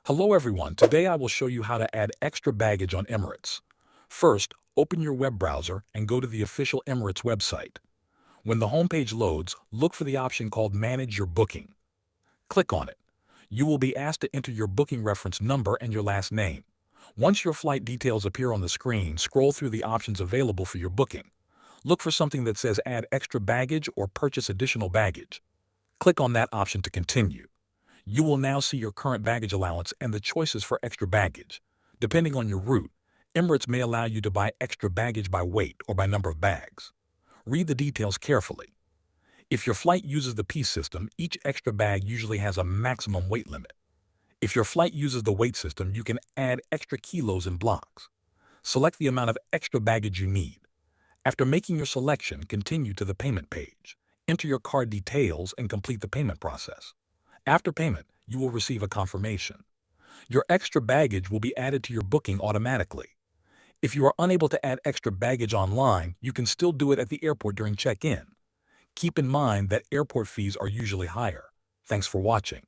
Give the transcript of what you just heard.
Hello everyone, today I will show you how to add extra baggage on Emirates. First, open your web browser and go to the official Emirates website. When the homepage loads, look for the option called Manage Your Booking. Click on it. You will be asked to enter your booking reference number and your last name. Once your flight details appear on the screen, scroll through the options available for your booking. Look for something that says Add Extra Baggage or Purchase Additional Baggage. Click on that option to continue. You will now see your current baggage allowance and the choices for extra baggage. Depending on your route, Emirates may allow you to buy extra baggage by weight or by number of bags. Read the details carefully. If your flight uses the piece system, each extra bag usually has a maximum weight limit. If your flight uses the weight system, you can add extra kilos in blocks. Select the amount of extra baggage you need. After making your selection, continue to the payment page. Enter your card details and complete the payment process. After payment, you will receive a confirmation. Your extra baggage will be added to your booking automatically. If you are unable to add extra baggage online, you can still do it at the airport during check-in. Keep in mind that airport fees are usually higher. Thanks for watching.